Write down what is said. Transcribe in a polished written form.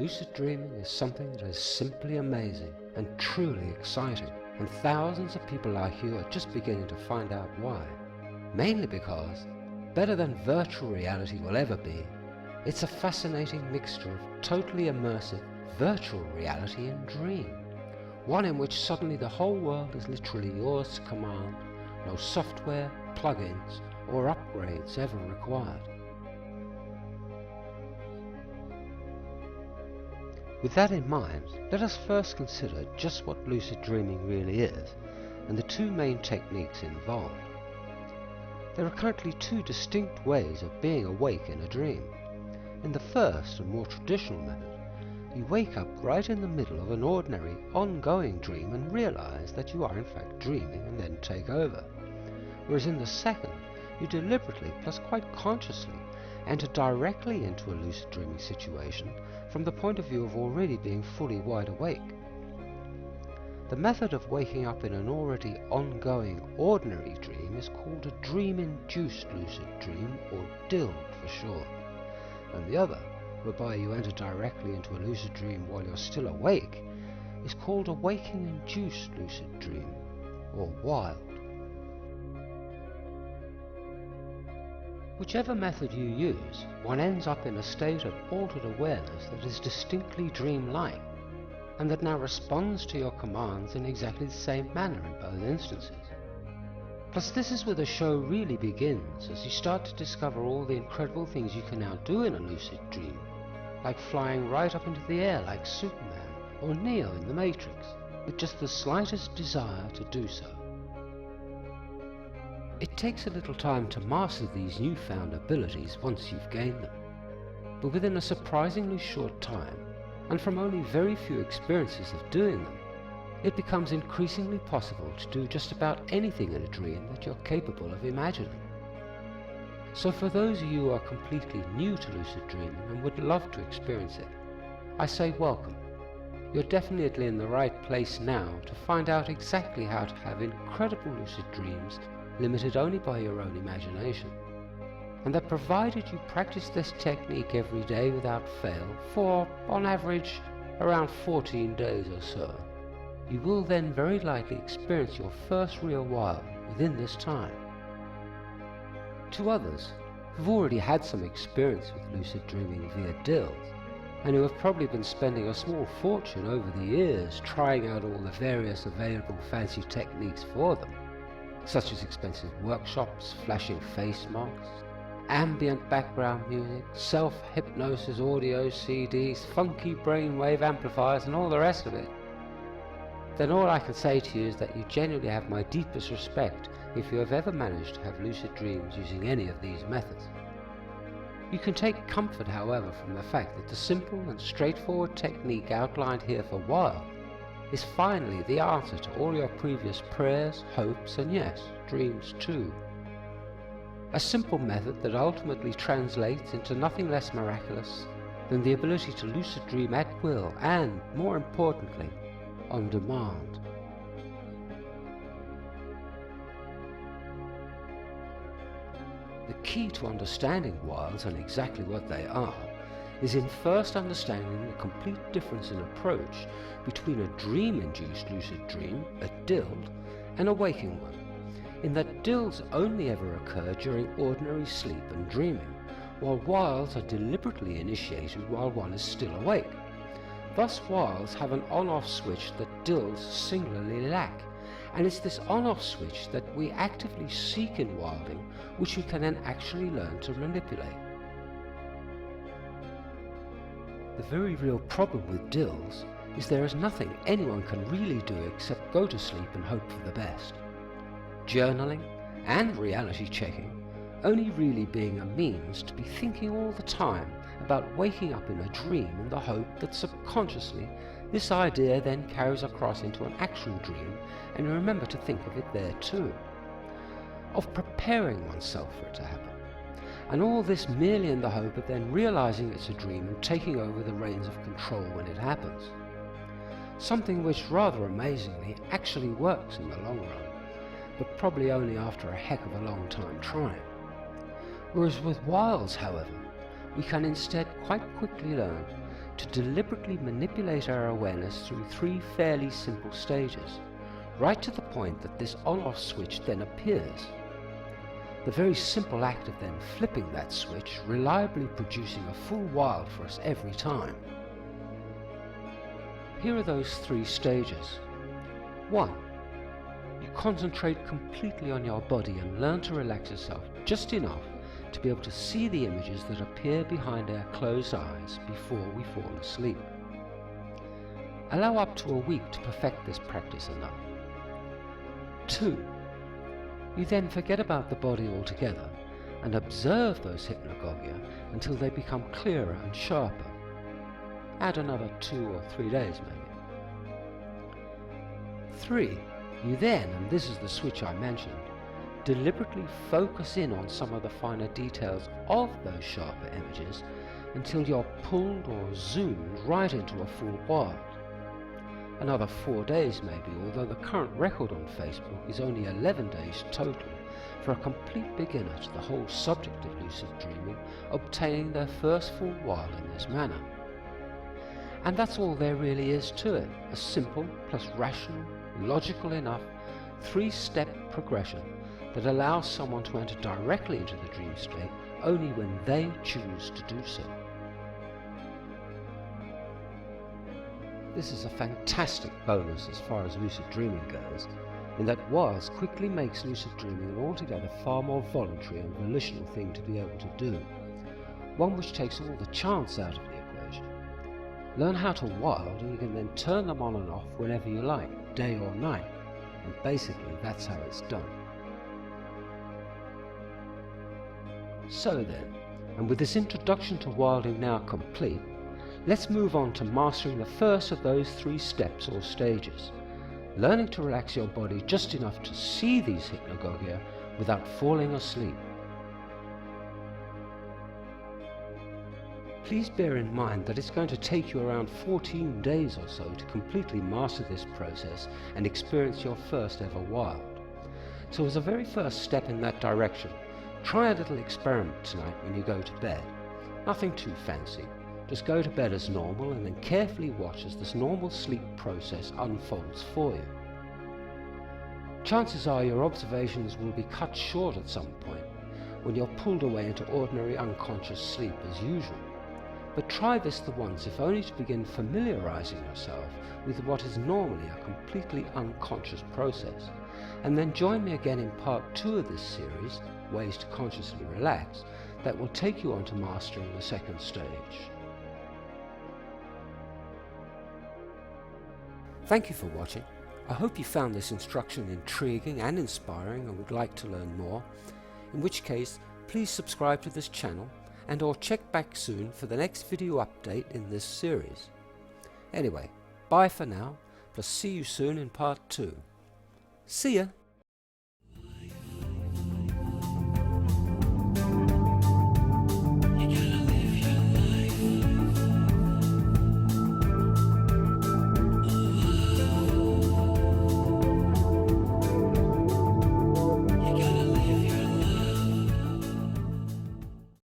Lucid dreaming is something that is simply amazing and truly exciting, and thousands of people like you are just beginning to find out why. Mainly because, better than virtual reality will ever be, it's a fascinating mixture of totally immersive virtual reality and dream. One in which suddenly the whole world is literally yours to command, no software, plugins, or upgrades ever required. With that in mind, let us first consider just what lucid dreaming really is, and the two main techniques involved. There are currently two distinct ways of being awake in a dream. In the first and more traditional method, you wake up right in the middle of an ordinary, ongoing dream and realize that you are in fact dreaming and then take over. Whereas in the second, you deliberately, plus quite consciously, enter directly into a lucid dreaming situation from the point of view of already being fully wide awake. The method of waking up in an already ongoing ordinary dream is called a dream-induced lucid dream, or DILD for short, and the other, whereby you enter directly into a lucid dream while you're still awake, is called a waking-induced lucid dream, or W.I.L.D. Whichever method you use, one ends up in a state of altered awareness that is distinctly dreamlike, and that now responds to your commands in exactly the same manner in both instances. Plus, this is where the show really begins, as you start to discover all the incredible things you can now do in a lucid dream, like flying right up into the air like Superman or Neo in The Matrix, with just the slightest desire to do so. It takes a little time to master these newfound abilities once you've gained them, but within a surprisingly short time, and from only very few experiences of doing them, it becomes increasingly possible to do just about anything in a dream that you're capable of imagining. So for those of you who are completely new to lucid dreaming and would love to experience it, I say welcome. You're definitely in the right place now to find out exactly how to have incredible lucid dreams limited only by your own imagination, and that provided you practice this technique every day without fail for, on average, around 14 days or so, you will then very likely experience your first real W.I.L.D. within this time. To others who've already had some experience with lucid dreaming via DILD, and who have probably been spending a small fortune over the years trying out all the various available fancy techniques for them, such as expensive workshops, flashing face masks, ambient background music, self-hypnosis audio CDs, funky brainwave amplifiers and all the rest of it, then all I can say to you is that you genuinely have my deepest respect if you have ever managed to have lucid dreams using any of these methods. You can take comfort, however, from the fact that the simple and straightforward technique outlined here for W.I.L.D. is finally the answer to all your previous prayers, hopes, and yes, dreams too. A simple method that ultimately translates into nothing less miraculous than the ability to lucid dream at will and, more importantly, on demand. The key to understanding W.I.L.Ds and exactly what they are is in first understanding the complete difference in approach between a dream-induced lucid dream, a DILD, and a waking one, in that DILDs only ever occur during ordinary sleep and dreaming, while W.I.L.Ds are deliberately initiated while one is still awake. Thus W.I.L.Ds have an on-off switch that DILDs singularly lack, and it's this on-off switch that we actively seek in W.I.L.Ding, which we can then actually learn to manipulate. The very real problem with DILDs is there is nothing anyone can really do except go to sleep and hope for the best. Journaling and reality checking only really being a means to be thinking all the time about waking up in a dream in the hope that subconsciously this idea then carries across into an actual dream, and you remember to think of it there too. Of preparing oneself for it to happen. And all this merely in the hope of then realizing it's a dream and taking over the reins of control when it happens. Something which, rather amazingly, actually works in the long run, but probably only after a heck of a long time trying. Whereas with W.I.L.Ds, however, we can instead quite quickly learn to deliberately manipulate our awareness through 3 fairly simple stages, right to the point that this on-off switch then appears. The very simple act of then flipping that switch, reliably producing a full WILD for us every time. Here are those 3 stages. 1. You concentrate completely on your body and learn to relax yourself just enough to be able to see the images that appear behind our closed eyes before we fall asleep. Allow up to a week to perfect this practice enough. 2. You then forget about the body altogether and observe those hypnagogia until they become clearer and sharper. Add another 2 or 3 days maybe. 3. You then, and this is the switch I mentioned, deliberately focus in on some of the finer details of those sharper images until you're pulled or zoomed right into a full WILD. Another 4 days maybe, although the current record on Facebook is only 11 days total for a complete beginner to the whole subject of lucid dreaming obtaining their first full WILD in this manner. And that's all there really is to it, a simple plus rational, logical enough 3-step progression that allows someone to enter directly into the dream state only when they choose to do so. This is a fantastic bonus as far as lucid dreaming goes, in that WILDs quickly makes lucid dreaming an altogether far more voluntary and volitional thing to be able to do, one which takes all the chance out of the equation. Learn how to WILD and you can then turn them on and off whenever you like, day or night, and basically that's how it's done. So then, and with this introduction to WILDing now complete, let's move on to mastering the first of those 3 steps or stages, learning to relax your body just enough to see these hypnagogia without falling asleep. Please bear in mind that it's going to take you around 14 days or so to completely master this process and experience your first ever WILD. So as a very first step in that direction, try a little experiment tonight when you go to bed. Nothing too fancy. Just go to bed as normal and then carefully watch as this normal sleep process unfolds for you. Chances are your observations will be cut short at some point when you're pulled away into ordinary unconscious sleep as usual. But try this the once, if only to begin familiarizing yourself with what is normally a completely unconscious process, and then join me again in part 2 of this series, Ways to Consciously Relax, that will take you on to mastering the second stage. Thank you for watching. I hope you found this instruction intriguing and inspiring and would like to learn more, in which case please subscribe to this channel and or check back soon for the next video update in this series. Anyway, bye for now, plus see you soon in part 2. See ya!